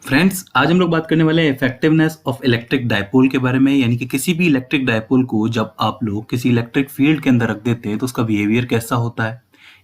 Friends, आज हम लोग बात करने वाले हैं इफेक्टिवनेस ऑफ इलेक्ट्रिक डायपोल के बारे में। यानी कि किसी भी इलेक्ट्रिक डायपोल को जब आप लोग किसी इलेक्ट्रिक फील्ड के अंदर रख देते हैं तो उसका बिहेवियर कैसा होता है,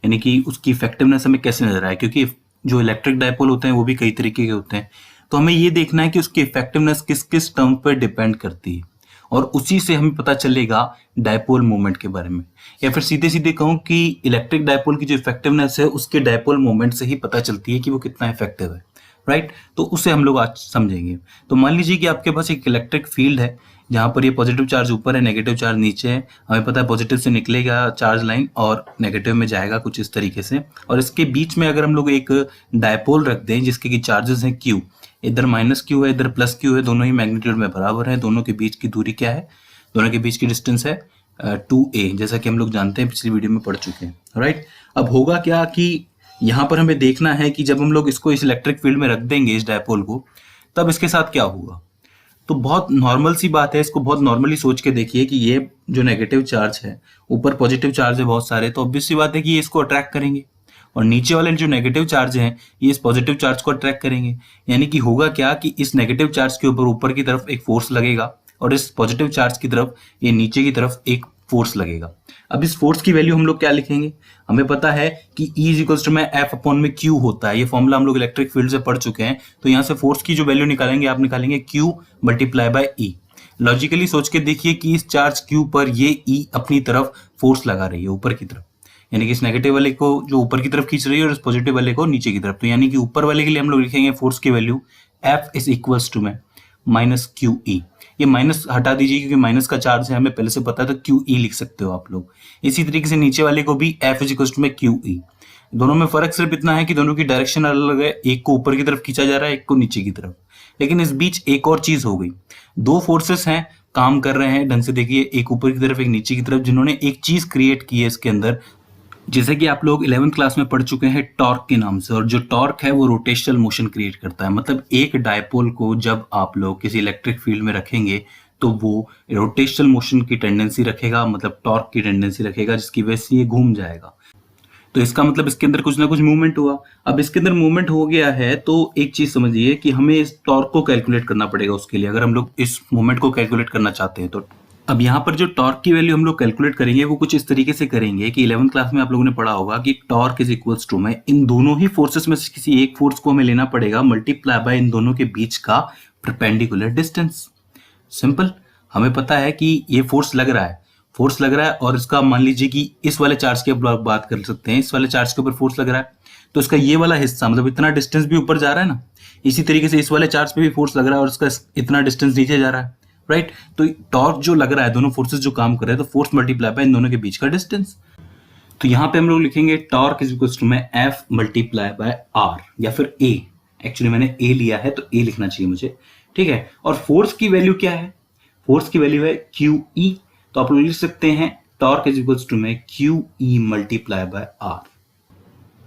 यानी कि उसकी इफेक्टिवनेस हमें कैसे नजर आए। क्योंकि जो इलेक्ट्रिक डायपोल होते हैं वो भी कई तरीके के होते हैं, तो हमें ये देखना है कि उसकी इफेक्टिवनेस किस किस टर्म पर डिपेंड करती है और उसी से हमें पता चलेगा डायपोल मोमेंट के बारे में। या फिर सीधे सीधे कहूँ कि इलेक्ट्रिक डायपोल की जो इफेक्टिवनेस है उसके डायपोल मोमेंट से ही पता चलती है कि वो कितना इफेक्टिव है। राइट, तो उसे हम लोग आज समझेंगे। तो मान लीजिए कि आपके पास एक इलेक्ट्रिक फील्ड है जहां पर ये पॉजिटिव चार्ज ऊपर है, नेगेटिव चार्ज नीचे है। हमें पता है पॉजिटिव से निकलेगा चार्ज लाइन और नेगेटिव में जाएगा कुछ इस तरीके से। और इसके बीच में अगर हम लोग एक डायपोल रख दें जिसके की चार्जेस हैं क्यू, इधर माइनस क्यू है इधर प्लस क्यू है, दोनों ही मैग्नीट्यूड में बराबर है। दोनों के बीच की दूरी क्या है, दोनों के बीच की डिस्टेंस है 2a, जैसा कि हम लोग जानते हैं, पिछली वीडियो में पढ़ चुके हैं। राइट, अब होगा क्या कि यहाँ पर हमें देखना है कि जब हम लोग इसको इस इलेक्ट्रिक फील्ड में रख देंगे इस डायपोल को, तब इसके साथ क्या होगा। तो बहुत नॉर्मल सी बात है, इसको बहुत नॉर्मली सोच के देखिए कि ये जो नेगेटिव चार्ज है, ऊपर पॉजिटिव चार्ज है बहुत सारे, तो ऑब्वियस सी बात है कि ये इसको अट्रैक्ट करेंगे और नीचे वाले जो नेगेटिव चार्ज हैं ये इस पॉजिटिव चार्ज को अट्रैक्ट करेंगे। यानी कि होगा क्या कि इस नेगेटिव चार्ज के ऊपर ऊपर की तरफ एक फोर्स लगेगा और इस पॉजिटिव चार्ज की तरफ ये नीचे की तरफ एक फोर्स लगेगा। अब इस फोर्स की वैल्यू हम लोग क्या लिखेंगे, हमें पता है कि E इज इक्वल्स टू में F अपॉन में Q होता है। ये फॉर्मूला हम लोग इलेक्ट्रिक फील्ड से पढ़ चुके हैं। तो यहाँ से फोर्स की जो वैल्यू निकालेंगे आप निकालेंगे Q multiply bye E। Logically सोच के देखिए कि इस चार्ज Q पर ये E अपनी तरफ फोर्स लगा रही है ऊपर की तरफ, यानी कि इस नेगेटिव वाले को जो ऊपर की तरफ खींच रही है और इस पॉजिटिव वाले को नीचे की तरफ। तो यानी कि ऊपर वाले के लिए हम लोग लिखेंगे फोर्स की value F is equals to में माइनस QE। ये माइनस हटा दीजिए क्योंकि माइनस का चार्ज है, हमें पहले से पता है, तो QE लिख सकते हो आप लोग। इसी तरीके से नीचे वाले को भी F इज इक्वल्स टू में QE। दोनों में फर्क सिर्फ इतना है कि दोनों की डायरेक्शन अलग है, एक को ऊपर की तरफ खींचा जा रहा है, एक को नीचे की तरफ। लेकिन इस बीच एक और चीज हो गई, दो फोर्सेस हैं काम कर रहे हैं ढंग से देखिए, एक ऊपर की तरफ एक नीचे की तरफ, जिन्होंने एक चीज क्रिएट की है इसके अंदर, जैसे कि आप लोग 11th क्लास में पढ़ चुके हैं टॉर्क के नाम से। और जो टॉर्क है वो रोटेशनल मोशन क्रिएट करता है। मतलब एक डायपोल को जब आप लोग किसी इलेक्ट्रिक फील्ड में रखेंगे तो वो रोटेशनल मोशन की टेंडेंसी रखेगा, मतलब टॉर्क की टेंडेंसी रखेगा, जिसकी वजह से ये घूम जाएगा। तो इसका मतलब इसके अंदर कुछ ना कुछ मूवमेंट हुआ। अब इसके अंदर मूवमेंट हो गया है तो एक चीज समझिए कि हमें इस टॉर्क को कैलकुलेट करना पड़ेगा उसके लिए, अगर हम लोग इस मूवमेंट को कैलकुलेट करना चाहते हैं तो। अब यहाँ पर जो टॉर्क की वैल्यू हम लोग कैलकुलेट करेंगे वो कुछ इस तरीके से करेंगे कि 11th क्लास में आप लोगों ने पढ़ा होगा कि टॉर्क इज इक्वल्स टू में इन दोनों ही फोर्सेस में से किसी एक फोर्स को हमें लेना पड़ेगा मल्टीप्लाई बाय इन दोनों के बीच का परपेंडिकुलर डिस्टेंस। सिंपल, हमें पता है कि ये फोर्स लग रहा है, फोर्स लग रहा है और इसका मान लीजिए कि इस वाले चार्ज की बात कर सकते हैं, इस वाले चार्ज के ऊपर फोर्स लग रहा है तो इसका ये वाला हिस्सा, मतलब इतना डिस्टेंस भी ऊपर जा रहा है ना, इसी तरीके से इस वाले चार्ज पे भी फोर्स लग रहा है और इसका इतना डिस्टेंस नीचे जा रहा है। राइट, तो टॉर्क जो लग रहा है, दोनों फोर्सेस जो काम कर रहे हैं, तो फोर्स मल्टीप्लाई बाय इन दोनों के बीच का डिस्टेंस। तो यहाँ पे हम लोग लिखेंगे टॉर्क इज इक्वल टू में F मल्टीप्लाई बाय R या फिर A। एक्चुअली मैंने A लिया है तो A लिखना चाहिए मुझे, ठीक है। और फोर्स की वैल्यू क्या है, फोर्स की वैल्यू है QE। तो आप लोग लिख सकते हैं टॉर्क इज इक्वल टू में QE मल्टीप्लाई बाय R।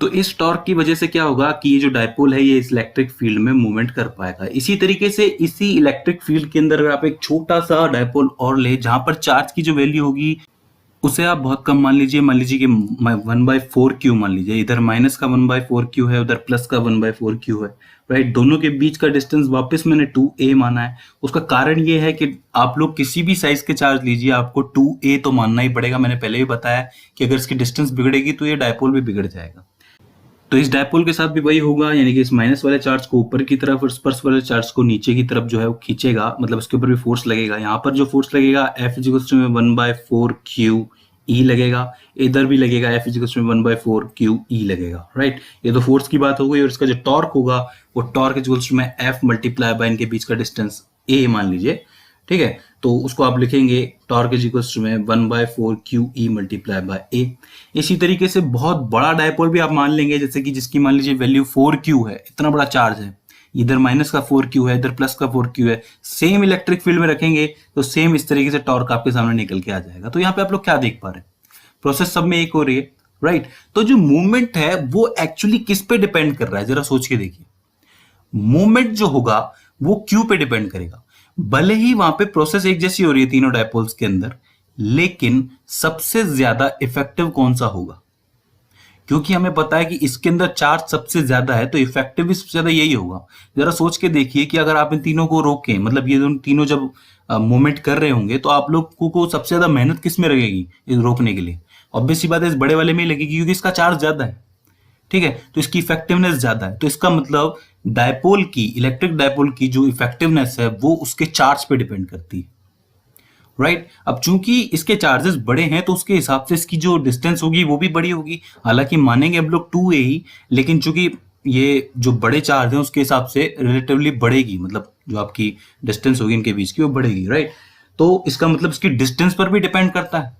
तो इस टॉर्क की वजह से क्या होगा कि ये जो डायपोल है ये इस इलेक्ट्रिक फील्ड में मूवमेंट कर पाएगा। इसी तरीके से इसी इलेक्ट्रिक फील्ड के अंदर अगर आप एक छोटा सा डायपोल और ले जहां पर चार्ज की जो वैल्यू होगी उसे आप बहुत कम मान लीजिए कि 1/4Q मान लीजिए, इधर माइनस का 1/4Q है, उधर प्लस का 1/4Q है। राइट, दोनों के बीच का डिस्टेंस वापस मैंने 2a माना है। उसका कारण ये है कि आप लोग किसी भी साइज के चार्ज लीजिए आपको 2a तो मानना ही पड़ेगा। मैंने पहले भी बताया कि अगर इसकी डिस्टेंस बिगड़ेगी तो ये डायपोल भी बिगड़ जाएगा। तो इस डायपोल के साथ भी वही होगा, यानी कि इस माइनस वाले चार्ज को ऊपर की तरफ और इस प्लस वाले चार्ज को नीचे की तरफ जो है वो खींचेगा, मतलब उसके ऊपर भी फोर्स लगेगा। यहाँ पर जो फोर्स लगेगा F इक्वल्स टू में 1/4QE लगेगा, इधर भी लगेगा F इक्वल्स टू में 1/4QE लगेगा। राइट, ये तो फोर्स की बात हो गई। और इसका जो टॉर्क होगा वो टॉर्क इक्वल्स टू में F मल्टीप्लाई बाय इनके बीच का डिस्टेंस A मान लीजिए, ठीक है। तो उसको आप लिखेंगे टॉर्क इज इक्वल्स टू में 1/4QE मल्टीप्लाई बाय A। इसी तरीके से बहुत बड़ा डायपोल भी आप मान लेंगे, जैसे कि जिसकी मान लीजिए वैल्यू 4Q है, इतना बड़ा चार्ज है, इधर माइनस का 4Q है, इधर प्लस का 4Q है, सेम इलेक्ट्रिक फील्ड में रखेंगे तो सेम इस तरीके से टॉर्क आपके सामने निकल के आ जाएगा। तो यहाँ पे आप लोग क्या देख पा रहे हैं, प्रोसेस सब में एक हो रही है। राइट, तो जो मूवमेंट है वो एक्चुअली किस पे डिपेंड कर रहा है, जरा सोच के देखिए। मूवमेंट जो होगा वो Q पे डिपेंड करेगा। भले ही वहां पे प्रोसेस एक जैसी हो रही है तीनों डायपोल्स के अंदर, लेकिन सबसे ज्यादा इफेक्टिव कौन सा होगा, क्योंकि हमें पता है कि इसके अंदर चार्ज सबसे ज्यादा है, तो इफेक्टिव भी सबसे ज्यादा यही होगा। जरा सोच के देखिए कि अगर आप इन तीनों को रोकें, मतलब ये दोनों तीनों जब मूवमेंट कर रहे होंगे, तो आप लोग को सबसे ज्यादा मेहनत किस में लगेगी इस रोकने के लिए? ऑब्वियस सी बात है इस बड़े वाले में ही लगेगी, क्योंकि इसका चार्ज ज्यादा है। ठीक है, तो इसकी इफेक्टिवनेस ज्यादा है, तो इसका मतलब डायपोल की, इलेक्ट्रिक डायपोल की जो इफेक्टिवनेस है वो उसके चार्ज पे डिपेंड करती है। राइट, अब चूंकि इसके चार्जेस बड़े हैं तो उसके हिसाब से इसकी जो डिस्टेंस होगी वो भी बड़ी होगी। हालांकि मानेंगे हम लोग 2a ही, लेकिन चूंकि ये जो बड़े चार्ज हैं उसके हिसाब से रिलेटिवली बढ़ेगी, मतलब जो आपकी डिस्टेंस होगी इनके बीच की वो बढ़ेगी। राइट, तो इसका मतलब इसकी डिस्टेंस पर भी डिपेंड करता है।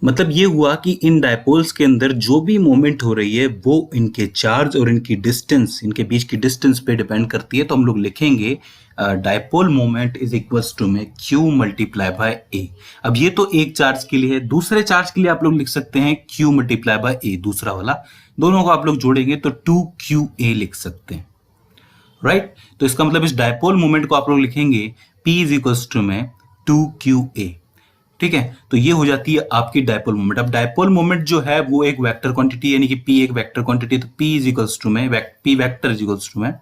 मतलब ये हुआ कि इन डायपोल्स के अंदर जो भी मूवमेंट हो रही है वो इनके चार्ज और इनकी डिस्टेंस, इनके बीच की डिस्टेंस पे डिपेंड करती है। तो हम लोग लिखेंगे dipole moment is equals to में q मल्टीप्लाई बाय a। अब ये तो एक चार्ज के लिए है, दूसरे चार्ज के लिए आप लोग लिख सकते हैं q मल्टीप्लाई बाय a, दूसरा वाला। दोनों को आप लोग जोड़ेंगे तो 2qa लिख सकते हैं। राइट, तो इसका मतलब इस डायपोल मोमेंट को आप लोग लिखेंगे p इज इक्वल्स टू में 2qa। ठीक है, तो ये हो जाती है आपकी डायपोल मोमेंट। अब डायपोल मोमेंट जो है वो एक वेक्टर क्वांटिटी, यानी कि p एक वेक्टर क्वांटिटी, तो p इज इक्वल्स टू में p vector is equals to में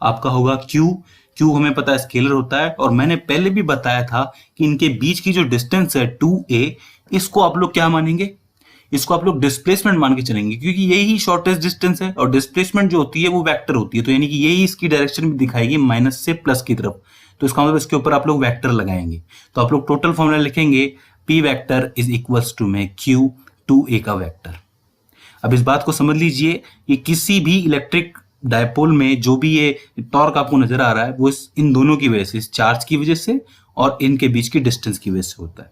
आपका होगा q हमें पता है स्केलर होता है, और मैंने पहले भी बताया था कि इनके बीच की जो डिस्टेंस है 2a, इसको आप लोग क्या मानेंगे? इसको आप लोग डिस्प्लेसमेंट मान के चलेंगे, क्योंकि यही शॉर्टेस्ट डिस्टेंस है, और डिस्प्लेसमेंट जो होती है वो वेक्टर होती है, तो यानी कि यही इसकी डायरेक्शन भी दिखाएगी माइनस से प्लस की तरफ। तो इसका मतलब इसके ऊपर आप लोग वेक्टर लगाएंगे, तो आप लोग टोटल फॉर्मूला लिखेंगे p vector is equals to में q 2a का वेक्टर। अब इस बात को समझ लीजिए कि किसी भी इलेक्ट्रिक डायपोल में जो भी ये टॉर्क आपको नजर आ रहा है वो इन दोनों की वजह से, इस चार्ज की वजह से और इनके बीच की डिस्टेंस की वजह से होता है।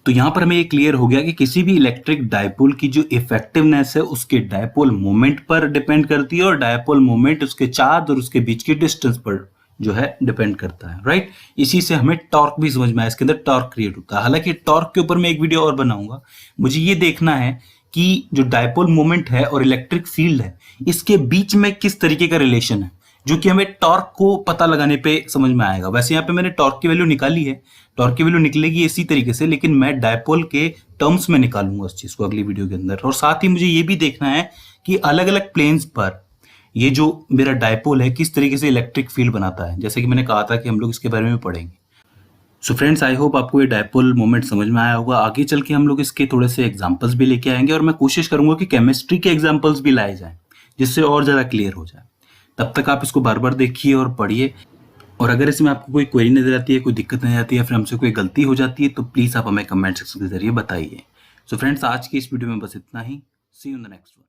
तो यहां पर हमें ये क्लियर हो गया कि किसी भी इलेक्ट्रिक डायपोल की जो इफेक्टिवनेस है उसके डायपोल मोमेंट पर डिपेंड करती है, और डायपोल मोमेंट उसके चार्ज और उसके बीच की डिस्टेंस पर जो है डिपेंड करता है। राइट, इसी से हमें टॉर्क भी समझ में आया, इसके अंदर टॉर्क क्रिएट होता है। हालांकि टॉर्क के ऊपर मैं एक वीडियो और बनाऊंगा। मुझे ये देखना है कि जो डायपोल मोमेंट है और इलेक्ट्रिक फील्ड है इसके बीच में किस तरीके का रिलेशन है, जो कि हमें टॉर्क को पता लगाने पे समझ में आएगा। वैसे यहाँ पे मैंने टॉर्क की वैल्यू निकाली है, टॉर्क की वैल्यू निकलेगी इसी तरीके से, लेकिन मैं डायपोल के टर्म्स में निकालूंगा उस चीज को अगली वीडियो के अंदर। और साथ ही मुझे ये भी देखना है कि अलग अलग प्लेन्स पर ये जो मेरा डायपोल है किस तरीके से इलेक्ट्रिक फील्ड बनाता है, जैसे कि मैंने कहा था कि हम लोग इसके बारे में पढ़ेंगे। सो फ्रेंड्स, आई होप आपको ये डायपोल मोमेंट समझ में आया होगा। आगे चल के हम लोग इसके थोड़े से एग्जांपल्स भी लेके आएंगे, और मैं कोशिश करूंगा कि केमिस्ट्री के एग्जांपल्स भी लाए जाएं, जिससे और ज़्यादा क्लियर हो जाए। तब तक आप इसको बार बार देखिए और पढ़िए, और अगर इसमें आपको कोई क्वेरी नजर आती है, कोई दिक्कत नजर आती है, फिर हमसे कोई गलती हो जाती है, तो प्लीज़ आप हमें कमेंट सेक्शन के जरिए बताइए। सो फ्रेंड्स, आज की इस वीडियो में बस इतना ही। See you in the next one.